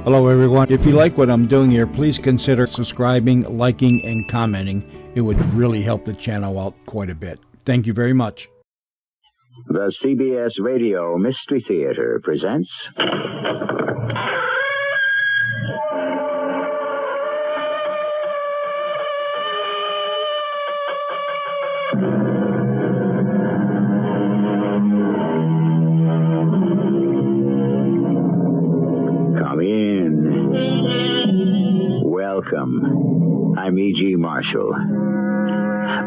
Hello, everyone. If you like what I'm doing here, please consider subscribing, liking, and commenting. It would really help the channel out quite a bit. Thank you very much. The CBS Radio Mystery Theater presents... Come in. Welcome. I'm E.G. Marshall.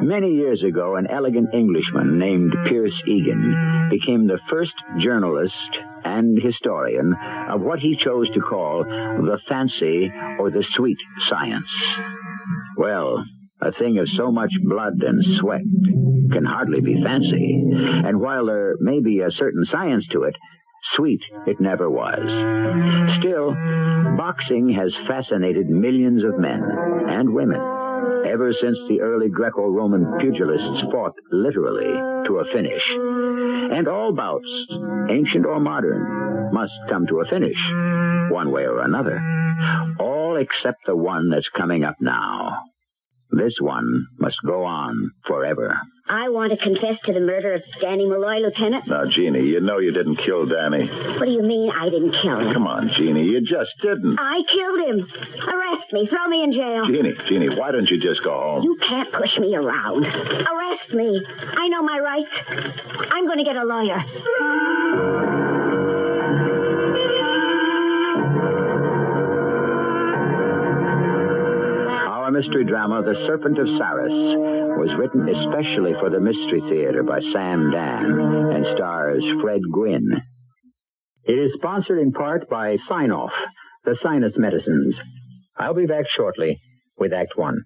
Many years ago, an elegant Englishman named Pierce Egan became the first journalist and historian of what he chose to call the fancy or the sweet science. Well, a thing of so much blood and sweat can hardly be fancy, and while there may be a certain science to it, sweet it never was. Still, boxing has fascinated millions of men and women ever since the early Greco-Roman pugilists fought literally to a finish. And all bouts, ancient or modern, must come to a finish, one way or another. All except the one that's coming up now. This one must go on forever. I want to confess to the murder of Danny Malloy, Lieutenant. Now, Jeannie, you know you didn't kill Danny. What do you mean I didn't kill him? Come on, Jeannie, you just didn't. I killed him. Arrest me. Throw me in jail. Jeannie, why don't you just go home? You can't push me around. Arrest me. I know my rights. I'm going to get a lawyer. Our mystery drama, The Serpent of Saris, was written especially for the Mystery Theater by Sam Dan and stars Fred Gwynne. It is sponsored in part by Sign-Off, the sinus medicines. I'll be back shortly with Act One.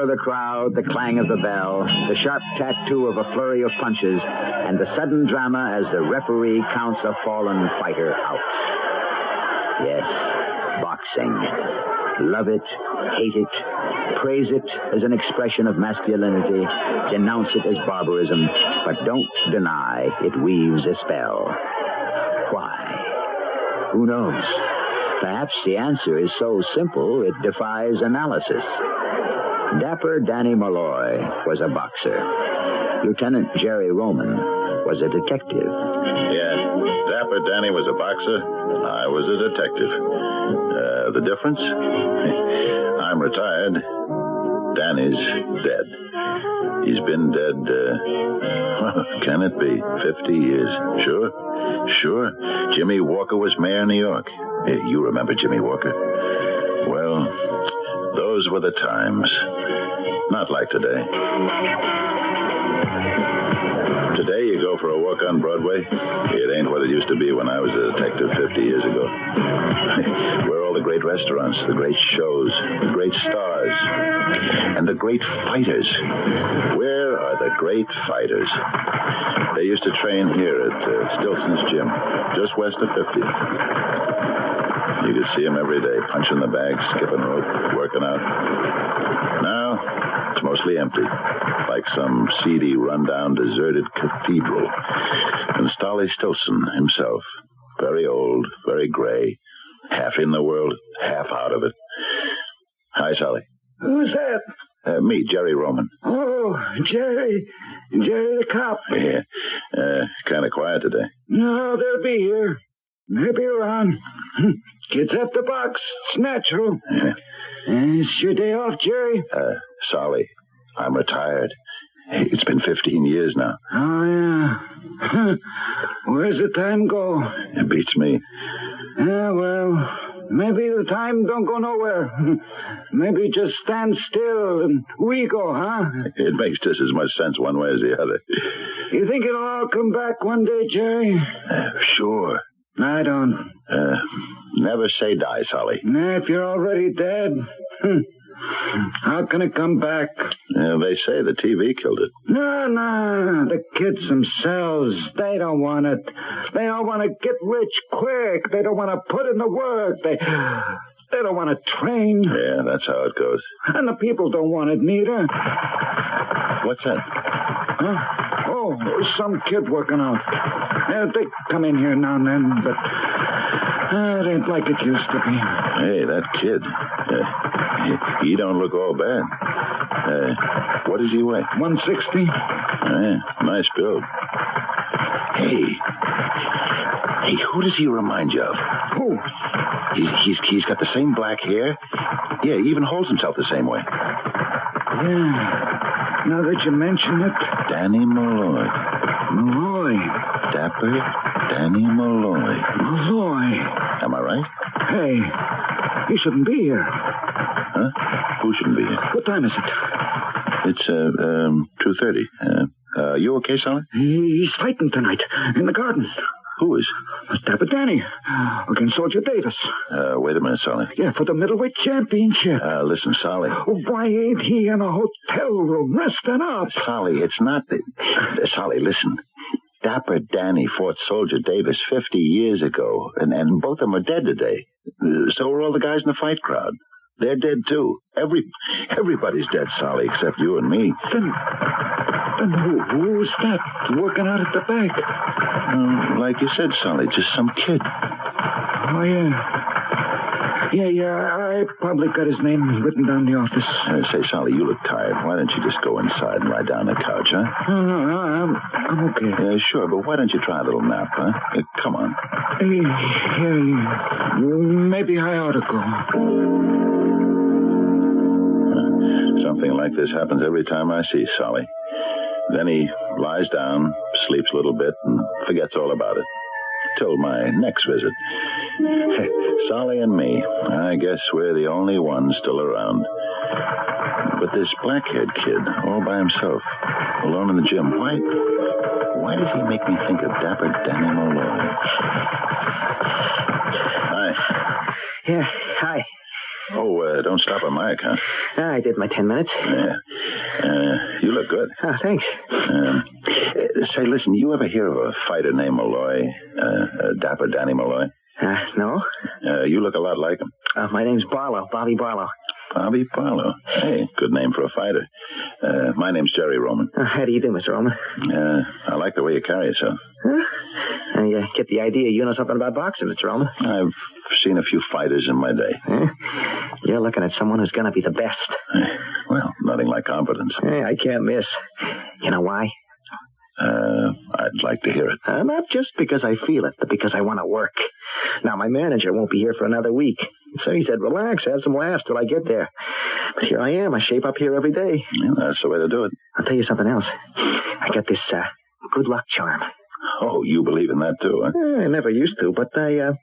The crowd, the clang of the bell, the sharp tattoo of a flurry of punches, and the sudden drama as the referee counts a fallen fighter out. Yes, boxing. Love it, hate it, praise it as an expression of masculinity, denounce it as barbarism, but don't deny it weaves a spell. Why? Who knows? Perhaps the answer is so simple it defies analysis. Dapper Danny Malloy was a boxer. Lieutenant Jerry Roman was a detective. Yeah, Dapper Danny was a boxer. I was a detective. The difference? I'm retired. Danny's dead. He's been dead, can it be 50 years? Sure. Jimmy Walker was mayor of New York. Hey, you remember Jimmy Walker? Well, those were the times. Not like today. Today you go for a walk on Broadway. It ain't what it used to be when I was a detective 50 years ago. Where are all the great restaurants, the great shows, the great stars, and the great fighters? Where are the great fighters? They used to train here at Stilson's gym, just west of 50th. You could see them every day, punching the bag, skipping rope, working out. Now, it's mostly empty, like some seedy, rundown, deserted cathedral. And Stolly Stilson himself, very old, very gray, half in the world, half out of it. Hi, Solly. Who's that? Me, Jerry Roman. Oh, Jerry the cop. Yeah, kind of quiet today. No, they'll be here. They'll be around. Kids have to box. It's natural. Yeah. It's your day off, Jerry? Solly, I'm retired. It's been 15 years now. Oh, yeah. Where's the time go? It beats me. Yeah, well, maybe the time don't go nowhere. Maybe just stand still and we go, huh? It makes just as much sense one way as the other. You think it'll all come back one day, Jerry? Sure. I don't. Never say die, Solly. Nah, if you're already dead, how can it come back? They say the TV killed it. No. The kids themselves, they don't want it. They don't want to get rich quick. They don't want to put in the work. They don't want to train. Yeah, that's how it goes. And the people don't want it neither. What's that? Huh? Oh, some kid working out. They come in here now and then, but it ain't like it used to be. Hey, that kid. He don't look all bad. What does he weigh? 160. Nice build. Hey, who does he remind you of? Who? He's got the same black hair. Yeah, he even holds himself the same way. Yeah. Now that you mention it. Danny Malloy. Malloy. Dapper Danny Malloy. Malloy. Am I right? Hey, he shouldn't be here. Huh? Who shouldn't be here? What time is it? It's 2:30. You okay, Sally? He's fighting tonight in the garden. Who is? Dapper Danny against Soldier Davis. Wait a minute, Sally. Yeah, for the middleweight championship. Listen, Sally. Why ain't he in a hotel room resting up? Sally, it's not that... Sally, listen. Dapper Danny fought Soldier Davis 50 years ago, and both of them are dead today. So are all the guys in the fight crowd. They're dead, too. Everybody's dead, Sally, except you and me. Then who's that working out at the back? Like you said, Sally, just some kid. Oh, yeah. Yeah, I probably got his name written down in the office. Say, Sally, you look tired. Why don't you just go inside and lie down on the couch, huh? No, I'm okay. Sure, but why don't you try a little nap, huh? Come on. Yeah. Maybe I ought to go. Something like this happens every time I see Sally. Then he lies down, sleeps a little bit, and forgets all about it. Till my next visit. Sally and me, I guess we're the only ones still around. But this black-haired kid, all by himself, alone in the gym, why does he make me think of Dapper Danny Malloy? Hi. Yeah, hi. Oh, don't stop a mic, huh? I did my 10 minutes. Yeah. You look good. Oh, thanks. Say, listen, you ever hear of a fighter named Malloy? Dapper Danny Malloy? No. You look a lot like him. My name's Barlow, Bobby Barlow. Bobby Barlow. Hey, good name for a fighter. My name's Jerry Roman. How do you do, Mr. Roman? I like the way you carry yourself. Huh? I get the idea you know something about boxing, Mr. Roman. I've seen a few fighters in my day. You're looking at someone who's going to be the best. Well, nothing like confidence. I can't miss. You know why? I'd like to hear it. Not just because I feel it, but because I want to work. Now, my manager won't be here for another week. So he said, relax, have some laughs till I get there. But here I am. I shape up here every day. Yeah, that's the way to do it. I'll tell you something else. I got this good luck charm. Oh, you believe in that, too, huh? I never used to, but I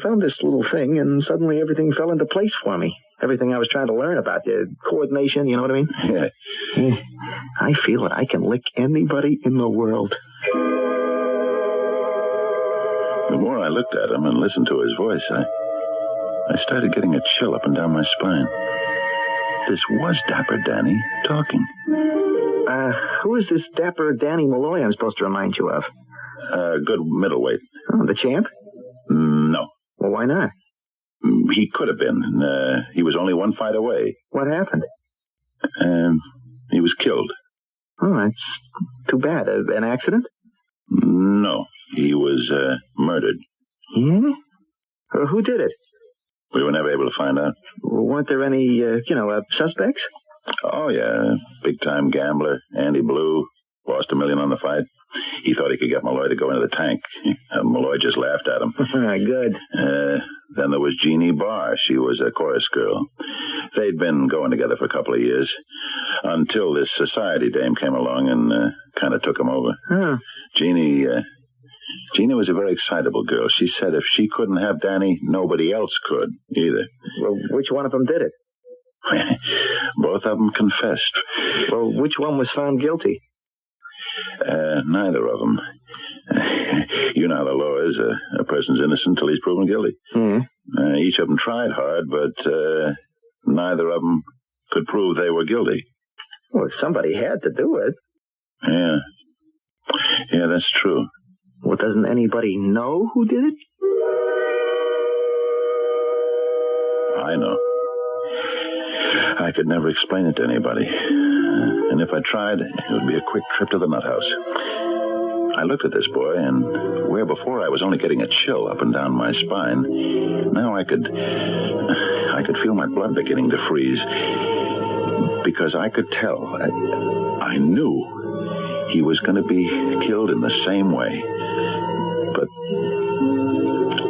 found this little thing, and suddenly everything fell into place for me. Everything I was trying to learn about, the coordination, you know what I mean? Yeah. I feel that I can lick anybody in the world. The more I looked at him and listened to his voice, I started getting a chill up and down my spine. This was Dapper Danny talking. Who is this Dapper Danny Malloy I'm supposed to remind you of? Good middleweight. Oh, the champ? No. Well, why not? He could have been. He was only one fight away. What happened? He was killed. Oh, that's too bad. An accident? No. He was murdered. Yeah? Who did it? We were never able to find out. Weren't there any, suspects? Oh, yeah. Big-time gambler, Andy Blue. Lost $1 million on the fight. He thought he could get Malloy to go into the tank. Malloy just laughed at him. Good. Then there was Jeannie Barr. She was a chorus girl. They'd been going together for a couple of years until this society dame came along and kind of took him over. Huh. Jeannie was a very excitable girl. She said if she couldn't have Danny, nobody else could either. Well, which one of them did it? Both of them confessed. Well, which one was found guilty? Neither of them. You know how the law is. A person's innocent till he's proven guilty. Mm-hmm. Each of them tried hard, but neither of them could prove they were guilty. Well, somebody had to do it. Yeah. Yeah, that's true. Well, doesn't anybody know who did it? I know. I could never explain it to anybody. And if I tried, it would be a quick trip to the nut house. I looked at this boy, and where before I was only getting a chill up and down my spine, now I could feel my blood beginning to freeze. Because I could tell, I knew he was going to be killed in the same way. But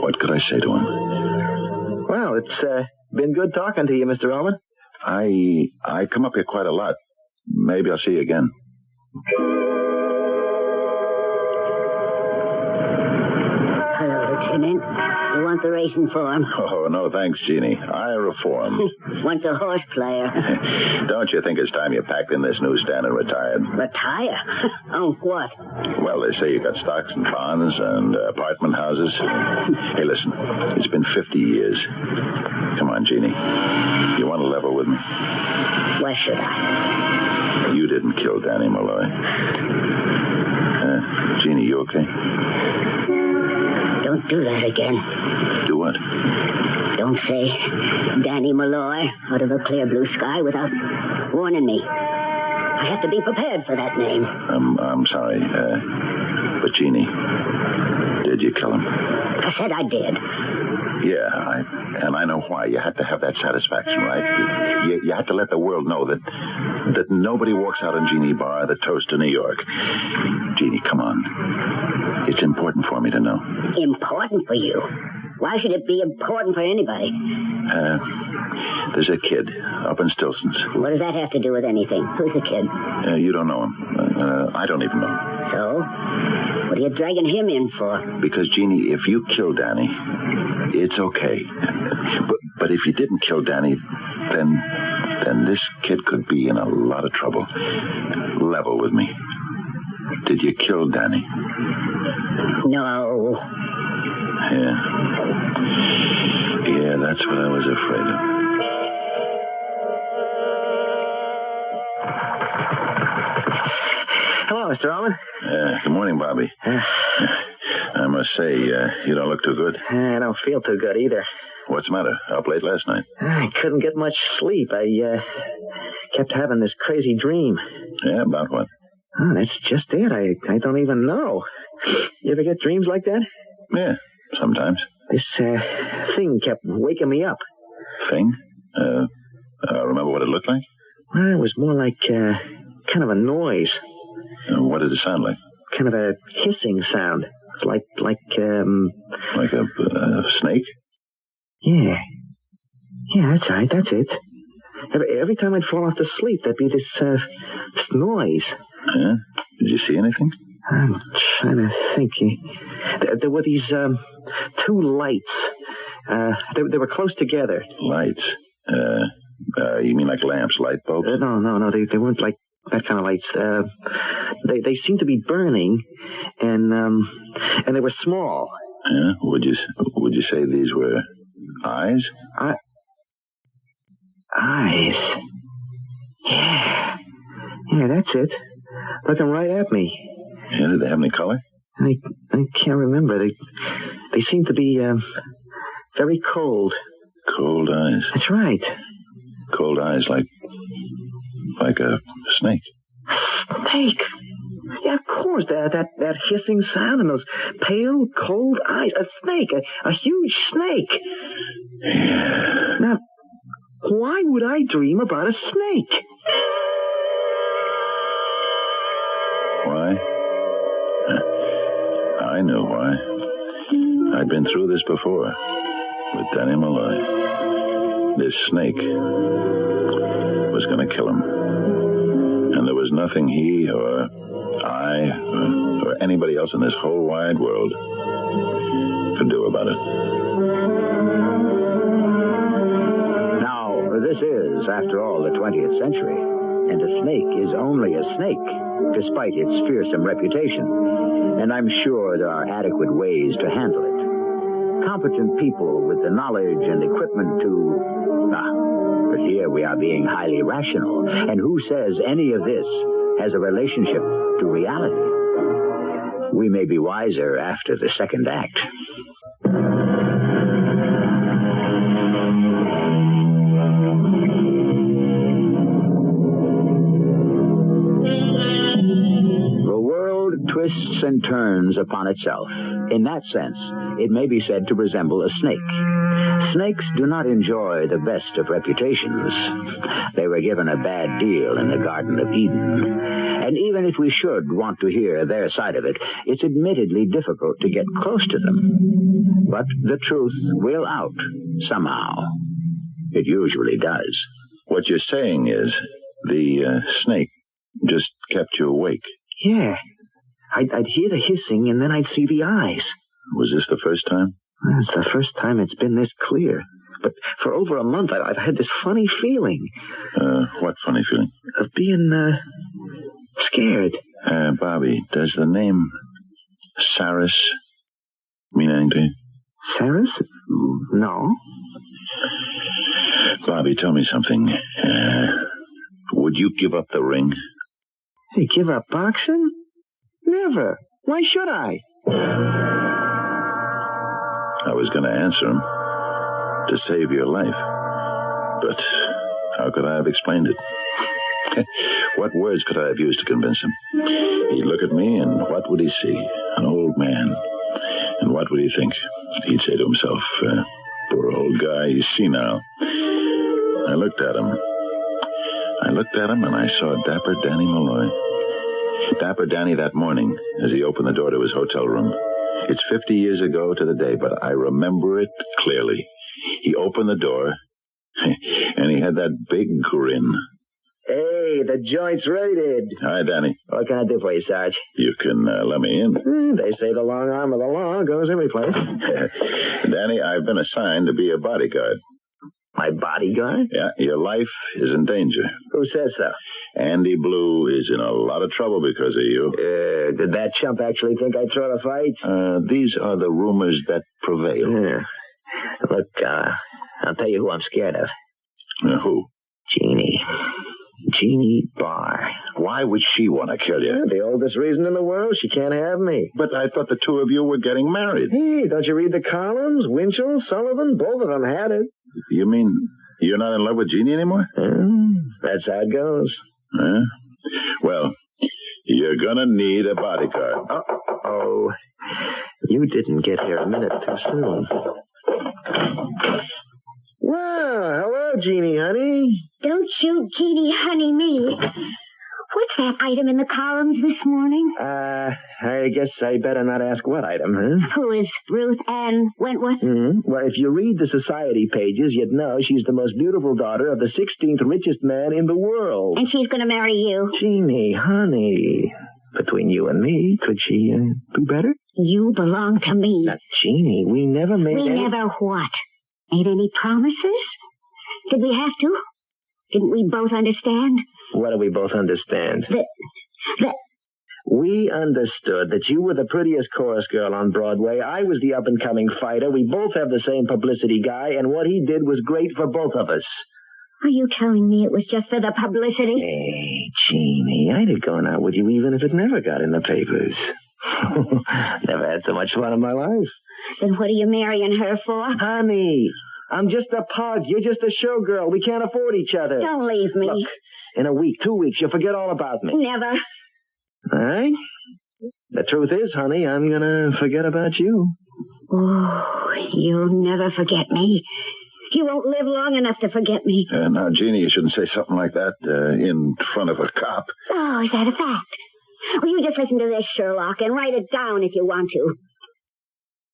what could I say to him? Well, it's been good talking to you, Mr. Owen. I come up here quite a lot. Maybe I'll see you again. Hello, Lieutenant. You want the racing form? Oh, no, thanks, Jeannie. I reform. Want a horse player? Don't you think it's time you packed in this newsstand and retired? Retire? On what? Well, they say you got stocks and bonds and apartment houses. Hey, listen, it's been 50 years. Come on, Jeannie. You want to level with me? Why should I? You didn't kill Danny Malloy. Jeannie, you okay? Don't do that again. Do what? Don't say Danny Malloy out of a clear blue sky without warning me. I have to be prepared for that name. I'm sorry. But Jeannie, did you kill him? I said I did. Yeah, I know why. You had to have that satisfaction, right? You had to let the world know that nobody walks out on Jeannie Bar, the toast of New York. Jeannie, come on. It's important for me to know. Important for you? Why should it be important for anybody? There's a kid up in Stilson's. What does that have to do with anything? Who's the kid? You don't know him. I don't even know him. So? What are you dragging him in for? Because, Jeannie, if you kill Danny, it's okay. But if you didn't kill Danny, then this kid could be in a lot of trouble. Level with me. Did you kill Danny? No. Yeah, that's what I was afraid of. Hello, Mr. Owen. Good morning, Bobby. I must say, you don't look too good. I don't feel too good either. What's the matter? Up late last night? I couldn't get much sleep. I kept having this crazy dream. Yeah, about what? Oh, that's just it. I don't even know. You ever get dreams like that? Yeah, sometimes. This thing kept waking me up. Thing? Remember what it looked like? Well, it was more like kind of a noise. What did it sound like? Kind of a hissing sound. It's like Like a snake? Yeah. Yeah, that's right. That's it. Every time I'd fall off to sleep, there'd be this noise. Yeah? Did you see anything? I'm trying to think. There were these two lights. They were close together. Lights? You mean like lamps, light bulbs? No. They weren't like that kind of lights. They seemed to be burning, and they were small. Yeah? Would you say these were eyes? Eyes. Yeah, that's it. Looking right at me. Yeah, did they have any color? I can't remember. They seem to be very cold. Cold eyes. That's right. Cold eyes like a snake. Snake? Yeah, of course. That hissing sound and those pale, cold eyes. A snake. A huge snake. Yeah. Now, why would I dream about a snake? Why? I knew why. I'd been through this before with Danny Malloy. This snake was going to kill him. And there was nothing he or I or anybody else in this whole wide world could do about it. Now, this is, after all, the 20th century, and a snake is only a snake, despite its fearsome reputation. And I'm sure there are adequate ways to handle it. Competent people with the knowledge and equipment to... but here we are being highly rational. And who says any of this has a relationship to reality? We may be wiser after the second act. twists and turns upon itself. In that sense, it may be said to resemble a snake. Snakes do not enjoy the best of reputations. They were given a bad deal in the Garden of Eden. And even if we should want to hear their side of it, it's admittedly difficult to get close to them. But the truth will out somehow. It usually does. What you're saying is the snake just kept you awake. Yeah. I'd hear the hissing, and then I'd see the eyes. Was this the first time? It's the first time it's been this clear. But for over a month, I've had this funny feeling. What funny feeling? Of being, scared. Bobby, does the name Saris mean anything to you? Saris? No. Bobby, tell me something. Would you give up the ring? Hey, give up boxing? Never. Why should I? I was going to answer him to save your life. But how could I have explained it? What words could I have used to convince him? He'd look at me, and what would he see? An old man. And what would he think? He'd say to himself, poor old guy, he's senile. I looked at him, and I saw dapper Danny Malloy. Dapper Danny that morning as he opened the door to his hotel room. It's 50 years ago to the day, but I remember it clearly. He opened the door, and he had that big grin. Hey, the joint's raided. Hi, Danny. What can I do for you, Sarge? You can let me in. They say the long arm of the law goes every place. Danny, I've been assigned to be a bodyguard. My bodyguard? Yeah, your life is in danger. Who says so? Andy Blue is in a lot of trouble because of you. Did that chump actually think I'd throw a fight? These are the rumors that prevail. Yeah. Look, I'll tell you who I'm scared of. Who? Jeannie Barr. Why would she want to kill you? The oldest reason in the world. She can't have me. But I thought the two of you were getting married. Hey, don't you read the columns? Winchell, Sullivan, both of them had it. You mean you're not in love with Jeannie anymore? That's how it goes. Well, you're gonna need a bodyguard. Oh, you didn't get here a minute too soon. Well, hello, Jeannie, honey. Don't you Jeannie honey me. What's that item in the columns this morning? I guess I better not ask what item, huh? Who is Ruth Ann Wentworth? Well, if you read the society pages, you'd know she's the most beautiful daughter of the 16th richest man in the world. And she's going to marry you. Jeannie, honey, between you and me, could she do better? You belong to me. Now, Jeannie, we never made We never what? Made any promises? Did we have to? Didn't we both understand? What do we both understand? That We understood that you were the prettiest chorus girl on Broadway. I was the up-and-coming fighter. We both have the same publicity guy, and what he did was great for both of us. Are you telling me it was just for the publicity? Hey, Jeannie, I'd have gone out with you even if it never got in the papers. Never had so much fun in my life. Then what are you marrying her for? Honey, I'm just a pug. You're just a showgirl. We can't afford each other. Don't leave me. Look, in a week, 2 weeks, you'll forget all about me. Never. All right? The truth is, honey, I'm going to forget about you. Oh, you'll never forget me. You won't live long enough to forget me. Now, Jeannie, you shouldn't say something like that in front of a cop. Oh, is that a fact? Well, you just listen to this, Sherlock, and write it down if you want to.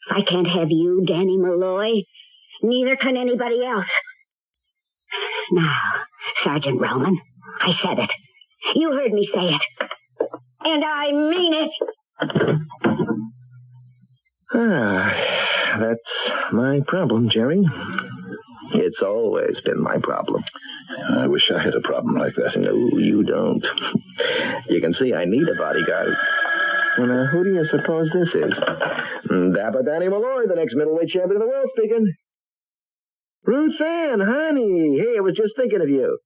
If I can't have you, Danny Malloy, neither can anybody else. Now, Sergeant Roman, I said it. You heard me say it. And I mean it. That's my problem, Jerry. It's always been my problem. I wish I had a problem like that. No, you don't. You can see I need a bodyguard. And who do you suppose this is? Dapper Danny Malloy, the next middleweight champion of the world, speaking. Ruth Ann, honey. Hey, I was just thinking of you.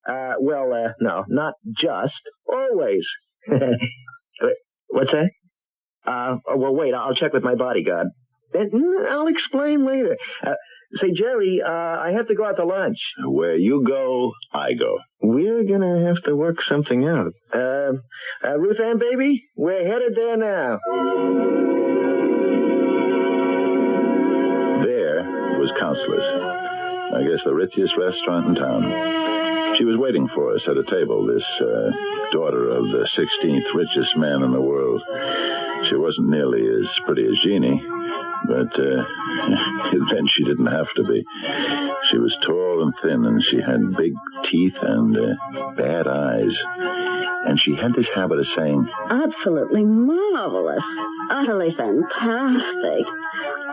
No, not just. Always. What's that? Wait, I'll check with my bodyguard. I'll explain later. Say, Jerry, I have to go out to lunch. Where you go, I go. We're gonna have to work something out. Ruth Ann, baby, we're headed there now. There was Counselor's. I guess the richest restaurant in town. She was waiting for us at a table, this daughter of the 16th richest man in the world. She wasn't nearly as pretty as Jeannie, but then she didn't have to be. She was tall and thin, and she had big teeth and bad eyes. And she had this habit of saying, Absolutely marvelous. Utterly fantastic.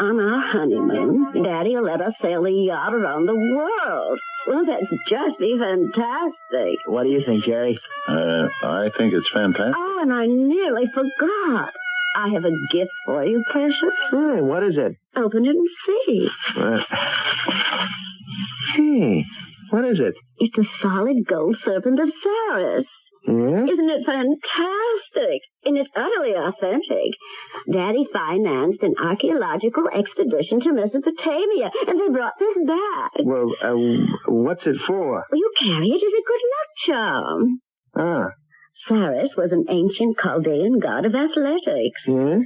On our honeymoon, Daddy will let us sail the yacht around the world. Won't that just be fantastic? What do you think, Jerry? I think it's fantastic. Oh, and I nearly forgot. I have a gift for you, precious. Hey, what is it? Open it and see. Hey, what is it? It's a solid gold serpent of Saris. Yeah? Isn't it fantastic? And it's utterly authentic. Daddy financed an archaeological expedition to Mesopotamia, and they brought this back. Well, what's it for? Well, you carry it as a good luck charm. Ah. Saris was an ancient Chaldean god of athletics. Yeah?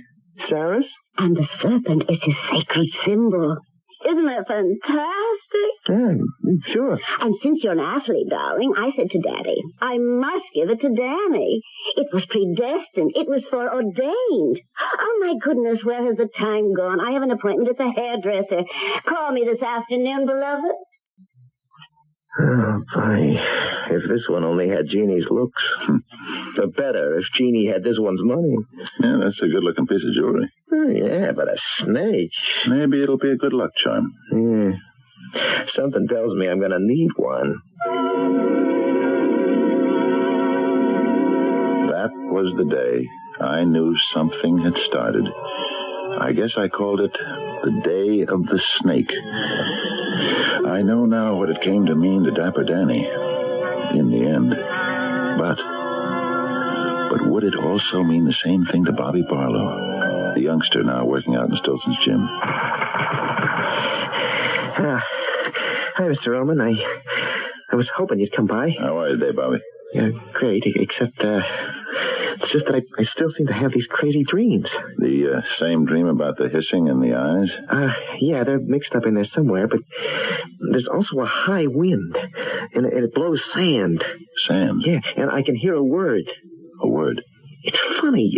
Saris? And the serpent is his sacred symbol. Isn't that fantastic? Yeah, sure. And since you're an athlete, darling, I said to Daddy, I must give it to Danny. It was predestined. It was foreordained. Oh, my goodness, where has the time gone? I have an appointment at the hairdresser. Call me this afternoon, beloved. Oh, boy. If this one only had Jeannie's looks. Or better, if Jeannie had this one's money. Yeah, that's a good-looking piece of jewelry. Oh, yeah, but a snake. Maybe it'll be a good luck charm. Yeah. Something tells me I'm going to need one. That was the day I knew something had started. I guess I called it the Day of the Snake. I know now what it came to mean to Dapper Danny in the end. But would it also mean the same thing to Bobby Barlow, the youngster now working out in Stilson's gym? Hi, Mr. Roman. I was hoping you'd come by. How are you today, Bobby? Yeah, great, except, it's just that I still seem to have these crazy dreams. The same dream about the hissing in the eyes? Yeah, they're mixed up in there somewhere, but there's also a high wind, and it blows sand. Sand? Yeah, and I can hear a word. A word? It's funny.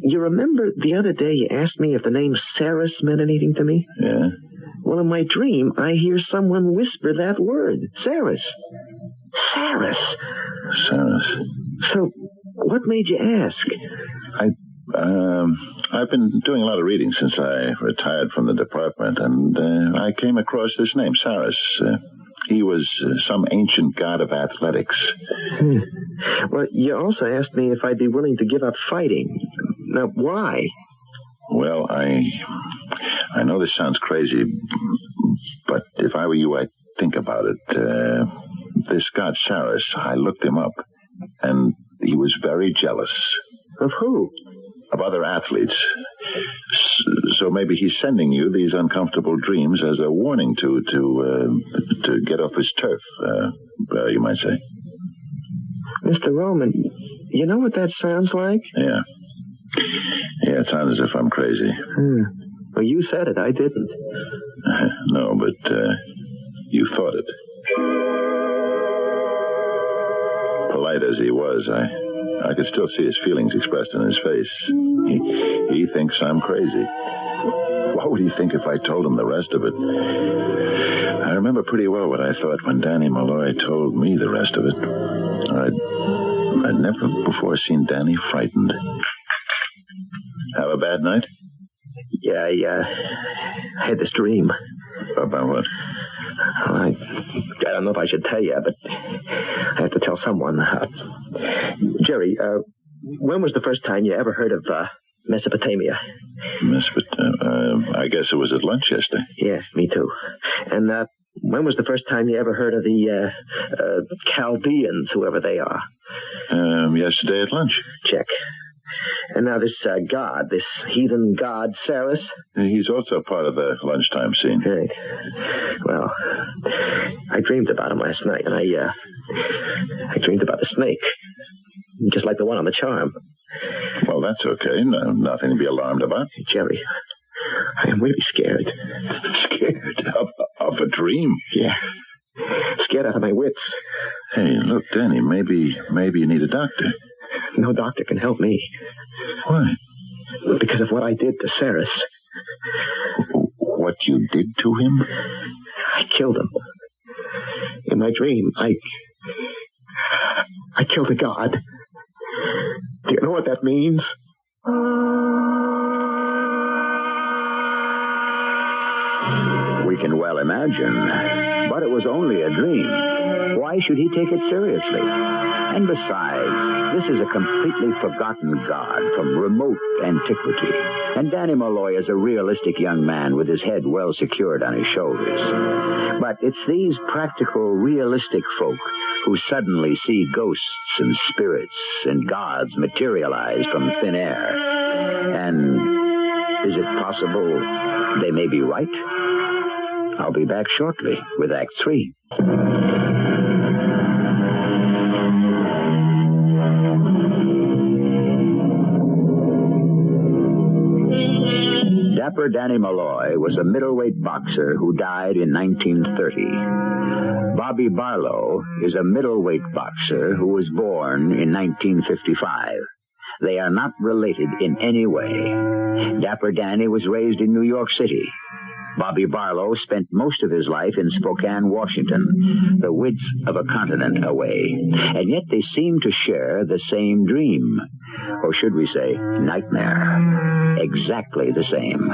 You remember the other day you asked me if the name Saris meant anything to me? Yeah? Well, in my dream, I hear someone whisper that word. Saris. Saris. Saris. So, what made you ask? I've been doing a lot of reading since I retired from the department, and I came across this name, Saris. He was some ancient god of athletics. Well, you also asked me if I'd be willing to give up fighting. Now, why? Well, I know this sounds crazy, but if I were you, I'd think about it. This god Saris, I looked him up, and he was very jealous. Of who? Of other athletes. So maybe he's sending you these uncomfortable dreams as a warning to get off his turf, you might say. Mr. Roman, you know what that sounds like? Yeah. Yeah, it sounds as if I'm crazy. Well, you said it. I didn't. No, but you thought it. Polite as he was, I could still see his feelings expressed in his face. He thinks I'm crazy. What would he think if I told him the rest of it? I remember pretty well what I thought when Danny Malloy told me the rest of it. I'd never before seen Danny frightened. Have a bad night? Yeah, I had this dream. About what? I don't know if I should tell you, but I have to tell someone. Jerry, when was the first time you ever heard of Mesopotamia? I guess it was at lunch yesterday. Yeah, me too. And when was the first time you ever heard of the Chaldeans, whoever they are? Yesterday at lunch. Check. And now this god, this heathen god, Saris? He's also part of the lunchtime scene. Right. Well, I dreamed about him last night, and I dreamed about the snake. just like the one on the charm. Well, that's okay. No, nothing to be alarmed about. Jerry, I am really scared. Scared of a dream? Yeah. Scared out of my wits. Hey, look, Danny, maybe you need a doctor. No doctor can help me. Why? Because of what I did to Saris. What you did to him? I killed him. In my dream, I killed a god. Do you know what that means? We can well imagine. But it was only a dream. Why should he take it seriously? And besides, this is a completely forgotten god from remote antiquity. And Danny Malloy is a realistic young man with his head well secured on his shoulders. But it's these practical, realistic folk who suddenly see ghosts and spirits and gods materialize from thin air. And is it possible they may be right? I'll be back shortly with Act 3. Dapper Danny Malloy was a middleweight boxer who died in 1930. Bobby Barlow is a middleweight boxer who was born in 1955. They are not related in any way. Dapper Danny was raised in New York City. Bobby Barlow spent most of his life in Spokane, Washington, the width of a continent away. And yet they seem to share the same dream. Or should we say, nightmare. Exactly the same.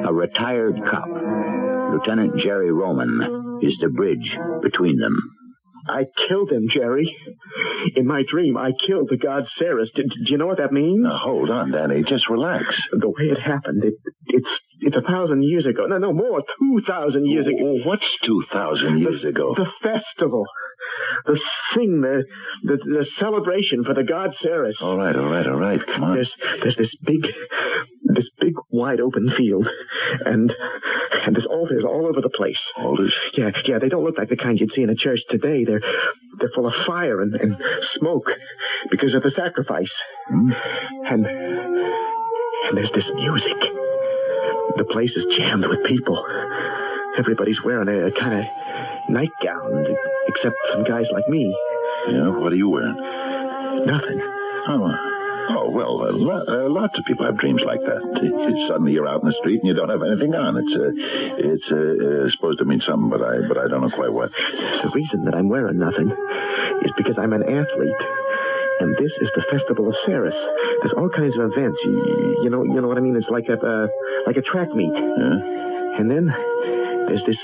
A retired cop, Lieutenant Jerry Roman, is the bridge between them. I killed him, Jerry. In my dream, I killed the god Saris. Do you know what that means? Now, hold on, Danny. Just relax. The way it happened, it's 1,000 years ago. No, more, 2,000 years ago. What's 2,000 years ago? The festival. The thing, the celebration for the god Saris. All right. Come on. There's this big wide open field, and there's altars all over the place. Altars? Yeah, they don't look like the kind you'd see in a church today. They're full of fire and smoke because of the sacrifice. And there's this music. The place is jammed with people. Everybody's wearing a kind of nightgown, except some guys like me. Yeah, what are you wearing? Nothing. Oh, well, lots of people have dreams like that. Suddenly you're out in the street and you don't have anything on. It's supposed to mean something, but I don't know quite what. The reason that I'm wearing nothing is because I'm an athlete. And this is the Festival of Saris. There's all kinds of events. You know what I mean? It's like a track meet. Yeah? And then there's this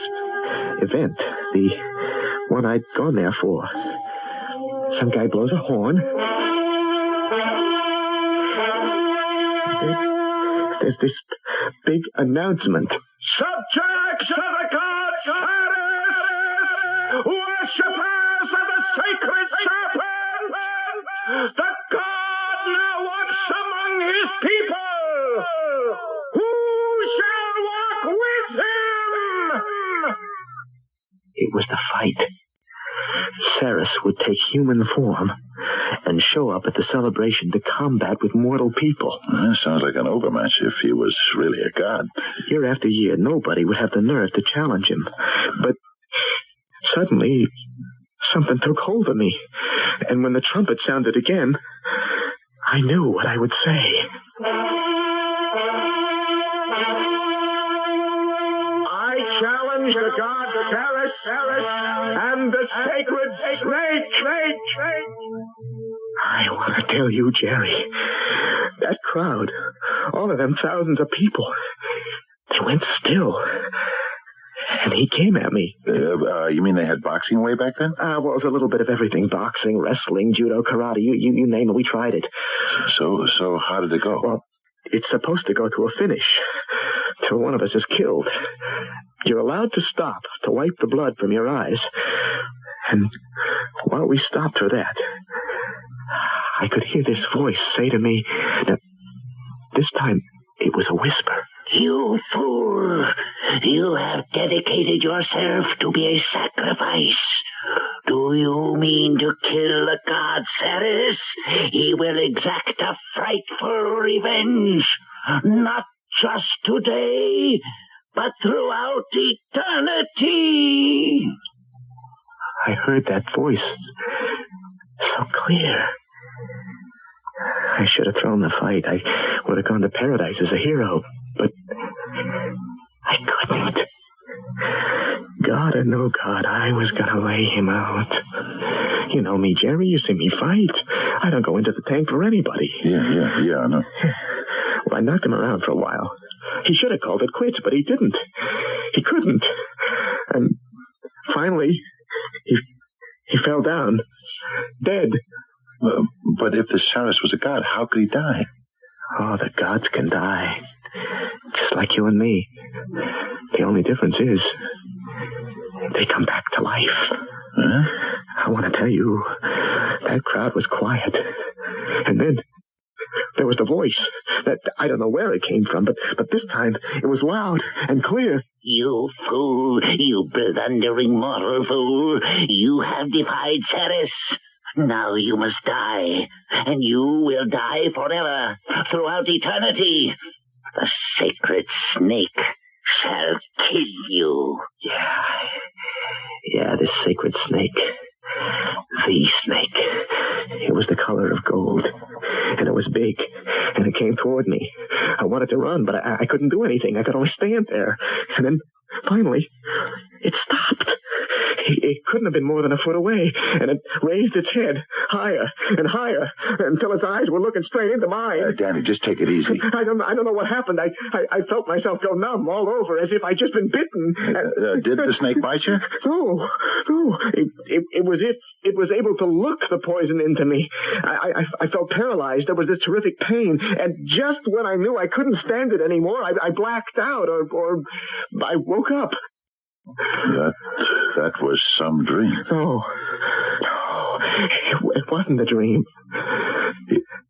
event, the one I'd gone there for. Some guy blows a horn. There's this big announcement. Subjects of the god Saris, worshippers of the sacred serpent, the god now walks among his people. Who shall walk with him? It was the fight. Saris would take human form and show up at the celebration to combat with mortal people. That sounds like an overmatch if he was really a god. Year after year, nobody would have the nerve to challenge him. But suddenly, something took hold of me. And when the trumpet sounded again, I knew what I would say. I challenge the god Saris and the sacred snake. I want to tell you, Jerry, that crowd, all of them thousands of people, they went still. And he came at me. You mean they had boxing way back then? Well, it was a little bit of everything. Boxing, wrestling, judo, karate, you name it, we tried it. So how did it go? Well, it's supposed to go to a finish, till one of us is killed. You're allowed to stop to wipe the blood from your eyes. And while we stopped for that, I could hear this voice say to me, that this time it was a whisper. You fool! You have dedicated yourself to be a sacrifice. Do Do you mean to kill the god Saris? He will exact a frightful revenge. Not just today, but throughout eternity. I heard that voice so clear. I should have thrown the fight. I would have gone to paradise as a hero, but I couldn't. God or no God, I was going to lay him out. You know me, Jerry. You see me fight. I don't go into the tank for anybody. Yeah, I know. Well, I knocked him around for a while. He should have called it quits, but he didn't. He couldn't. And finally, he fell down, dead. But if the Saris was a god, how could he die? Oh, the gods can die. Just like you and me. The only difference is they come back to life. Huh? I want to tell you, that crowd was quiet. And then there was the voice. That I don't know where it came from, but this time it was loud and clear. You fool, you blundering mortal fool. You have defied Saris. Now you must die, and you will die forever, throughout eternity. The sacred snake shall kill you. Yeah, this sacred snake. The snake. It was the color of gold, and it was big, and it came toward me. I wanted to run, but I couldn't do anything. I could only stand there. And then, finally, it stopped. It couldn't have been more than a foot away, and it raised its head higher and higher until its eyes were looking straight into mine. Danny, just take it easy. I don't know what happened. I felt myself go numb all over, as if I'd just been bitten. Did the snake bite you? No. It was if it was able to look the poison into me. I felt paralyzed. There was this terrific pain, and just when I knew I couldn't stand it anymore, I blacked out, or I woke up. That was some dream. No, it wasn't a dream.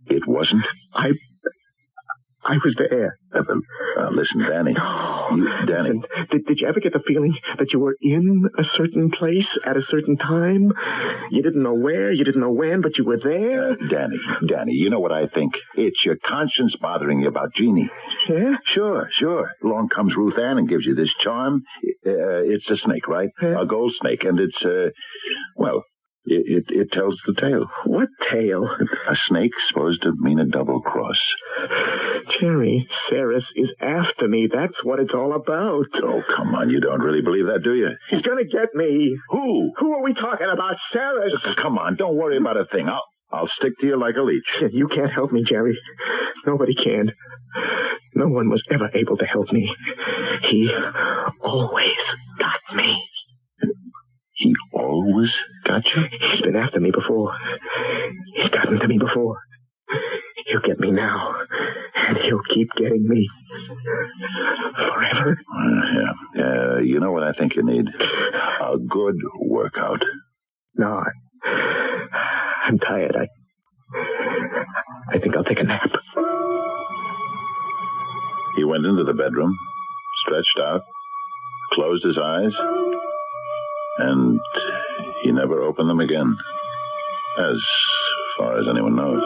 It wasn't? I was there. Listen, Danny. Danny. Listen, did you ever get the feeling that you were in a certain place at a certain time? You didn't know where, you didn't know when, but you were there? Danny, you know what I think? It's your conscience bothering you about Jeannie. Yeah? Sure. Along comes Ruth Ann and gives you this charm. It's a snake, right? Yeah. A gold snake, and it's, It tells the tale. What tale? A snake supposed to mean a double cross. Jerry, Saris is after me. That's what it's all about. Oh, come on. You don't really believe that, do you? He's going to get me. Who? Who are we talking about? Saris. Come on. Don't worry about a thing. I'll stick to you like a leech. You can't help me, Jerry. Nobody can. No one was ever able to help me. He always got me. He always got you? He's been after me before. He's gotten to me before. He'll get me now. And he'll keep getting me. Forever. Yeah. You know what I think you need? A good workout. No, I'm tired. I think I'll take a nap. He went into the bedroom, stretched out, closed his eyes, and he never opened them again, as far as anyone knows.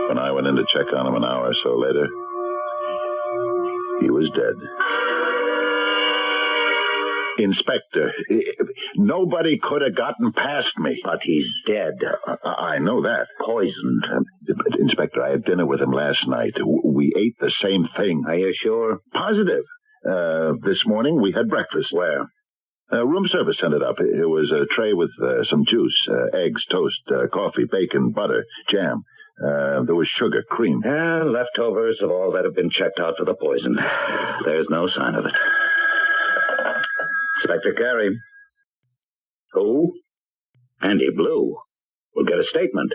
When I went in to check on him an hour or so later, he was dead. Inspector, nobody could have gotten past me. But he's dead. I know that. Poisoned. Inspector, I had dinner with him last night. We ate the same thing. Are you sure? Positive. This morning we had breakfast. Where? Room service sent it up. It was a tray with some juice, eggs, toast, coffee, bacon, butter, jam. There was sugar, cream. Leftovers of all that have been checked out for the poison. There's no sign of it. Inspector Carey. Who? Andy Blue. We'll get a statement.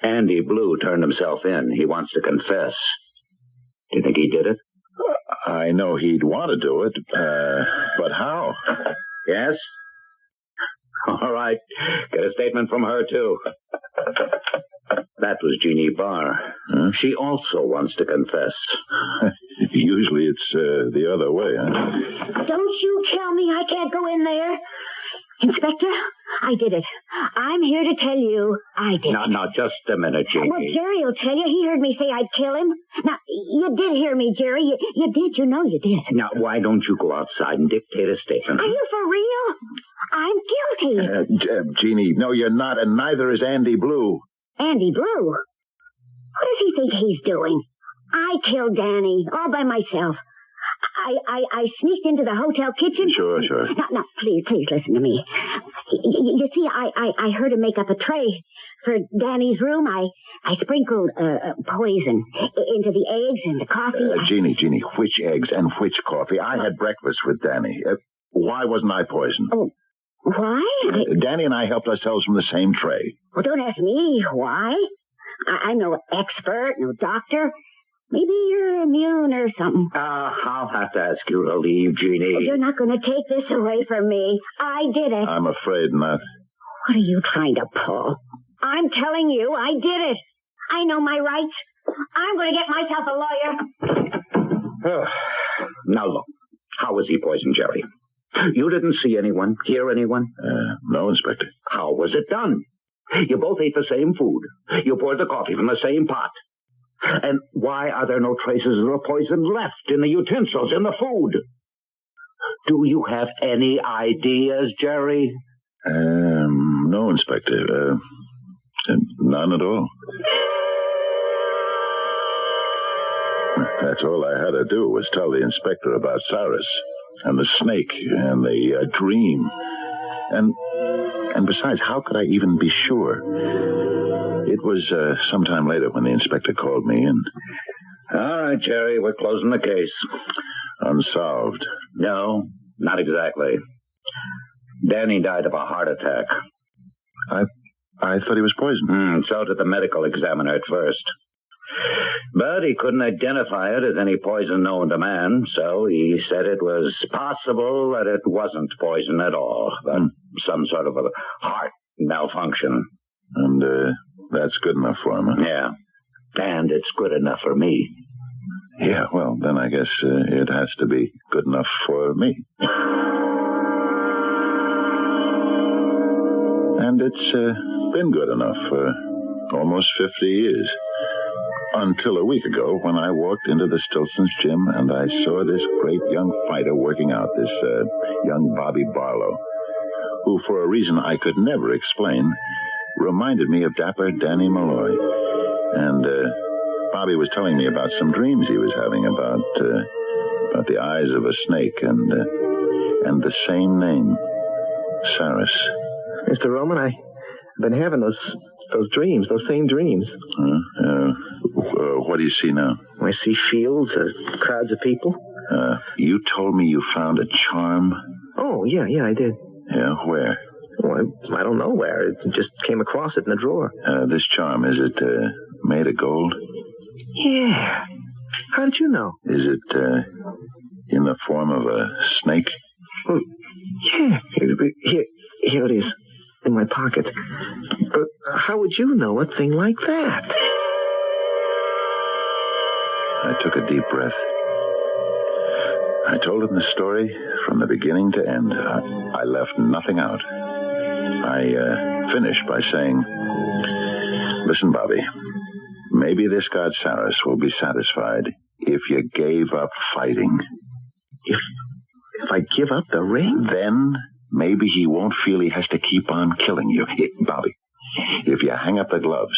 Andy Blue turned himself in. He wants to confess. Do you think he did it? I know he'd want to do it, but how? Yes? All right. Get a statement from her, too. That was Jeannie Barr. Huh? She also wants to confess. Usually it's the other way, huh? Don't you tell me I can't go in there. Inspector, I did it. I'm here to tell you I did it. Now, just a minute, Jeannie. Well, Jerry will tell you. He heard me say I'd kill him. Now, you did hear me, Jerry. You did. You know you did. Now, why don't you go outside and dictate a statement? Are you for real? I'm guilty. Jeannie, no, you're not, and neither is Andy Blue. Andy Blue? What does he think he's doing? I killed Danny all by myself. I sneaked into the hotel kitchen. Sure. Now, please listen to me. You see, I heard him make up a tray for Danny's room. I sprinkled poison into the eggs and the coffee. Jeannie, which eggs and which coffee? I had breakfast with Danny. Why wasn't I poisoned? Oh, why? Danny and I helped ourselves from the same tray. Well, don't ask me why. I'm no expert, no doctor. Maybe you're immune or something. I'll have to ask you to leave, Jeannie. You're not going to take this away from me. I did it. I'm afraid not. What are you trying to pull? I'm telling you, I did it. I know my rights. I'm going to get myself a lawyer. Now, look. How was he poisoned, Jerry? You didn't see anyone, hear anyone? No, Inspector. How was it done? You both ate the same food. You poured the coffee from the same pot. And why are there no traces of the poison left in the utensils, in the food? Do you have any ideas, Jerry? No, Inspector. None at all. That's all I had to do was tell the inspector about Saris and the snake and the dream. And besides, how could I even be sure? It was sometime later when the inspector called me in. All right, Jerry, we're closing the case. Unsolved. No, not exactly. Danny died of a heart attack. I thought he was poisoned. So did the medical examiner at first. But he couldn't identify it as any poison known to man, so he said it was possible that it wasn't poison at all, but some sort of a heart malfunction. And that's good enough for him, huh? Yeah, and it's good enough for me. Yeah, well, then I guess it has to be good enough for me. And it's been good enough for almost 50 years. Until a week ago when I walked into the Stilson's gym and I saw this great young fighter working out, this young Bobby Barlow, who, for a reason I could never explain, reminded me of dapper Danny Malloy. And Bobby was telling me about some dreams he was having about the eyes of a snake and the same name, Saris. Mr. Roman, I've been having those dreams, those same dreams. What do you see now? I see fields, crowds of people. You told me you found a charm. Oh, yeah, I did. Yeah, where? Oh, I don't know where. I just came across it in a drawer. This charm, is it made of gold? Yeah. How did you know? Is it in the form of a snake? Well, yeah. Here it is, in my pocket. But how would you know a thing like that? I took a deep breath. I told him the story from the beginning to end. I left nothing out. I finished by saying, listen, Bobby, maybe this god Saris will be satisfied if you gave up fighting. If I give up the ring? Then maybe he won't feel he has to keep on killing you. Bobby, if you hang up the gloves,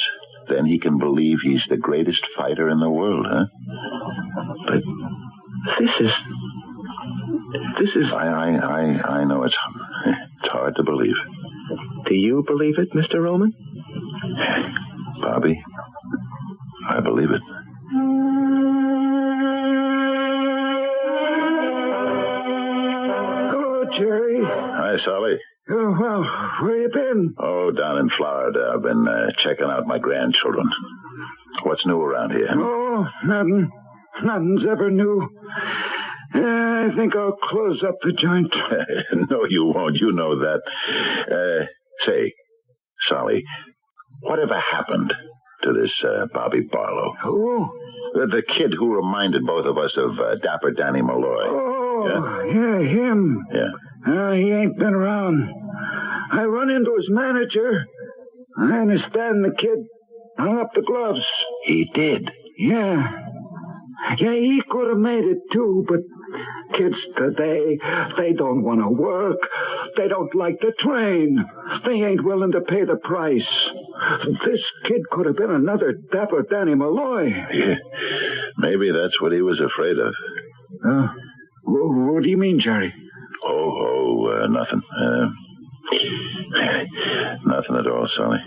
then he can believe he's the greatest fighter in the world, huh? But this is... I know it's hard to believe. Do you believe it, Mr. Roman? Bobby, I believe it. Hello, Jerry. Hi, Sally. Oh, well, where you been? Oh, down in Florida. I've been checking out my grandchildren. What's new around here? Oh, nothing. Nothing's ever new. I think I'll close up the joint. No, you won't. You know that. Say, Sally, whatever happened to this Bobby Barlow? Who? The kid who reminded both of us of dapper Danny Malloy. Oh, yeah him. Yeah. He ain't been around. I run into his manager. I understand the kid hung up the gloves. He did. Yeah. Yeah, he could have made it, too, but kids today, they don't want to work. They don't like to train. They ain't willing to pay the price. This kid could have been another dapper Danny Malloy. Yeah. Maybe that's what he was afraid of. What do you mean, Jerry? Nothing. Nothing at all, Sonny.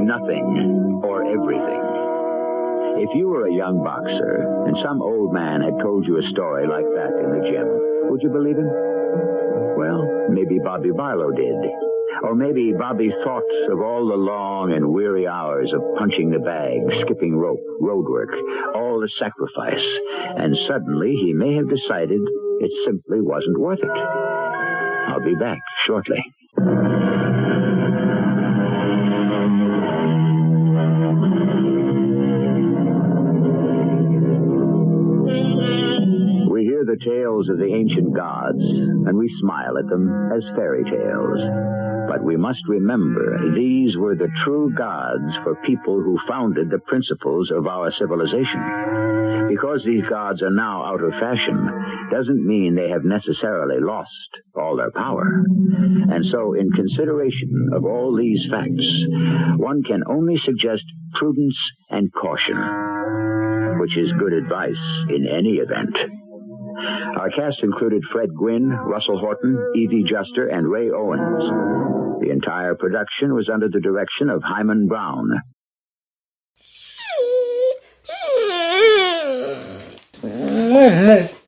Nothing or everything. If you were a young boxer and some old man had told you a story like that in the gym, would you believe him? Well, maybe Bobby Barlow did. Or maybe Bobby thought of all the long and weary hours of punching the bag, skipping rope, road work, all the sacrifice, and suddenly he may have decided it simply wasn't worth it. I'll be back shortly. We hear the tales of the ancient gods, and we smile at them as fairy tales. But we must remember these were the true gods for people who founded the principles of our civilization. Because these gods are now out of fashion doesn't mean they have necessarily lost all their power. And so, in consideration of all these facts, one can only suggest prudence and caution, which is good advice in any event. Our cast included Fred Gwynne, Russell Horton, Evie Juster, and Ray Owens. The entire production was under the direction of Hyman Brown.